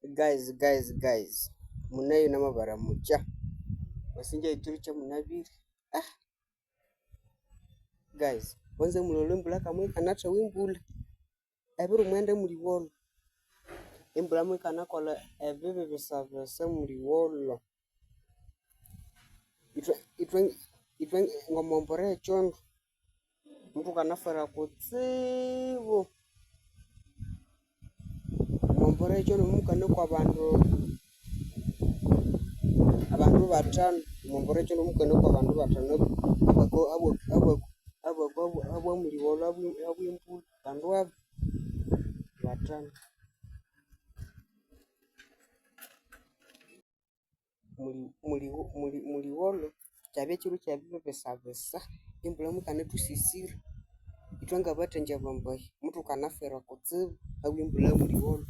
Guys, munayo namabara mucha wasinja ituru cha munabiri. Guys, wanze mulole mbula kamwe kanata wimbula ebiru mwende muri wolo imbula mwe kanakola ebibi bisabese muri wolo itwe ngomombore chondo mtu kanafera kutsibu mombore chondo mukane kwa abantu batano mombore chondo mukane kwa abantu batano abo muri wolo abimbula bandu batano muri wolo chabye chiru chabye besabesa imbula mukane tusisira itwanga batenja bambaye mtu kanafera kutsibu abimbula muri wolo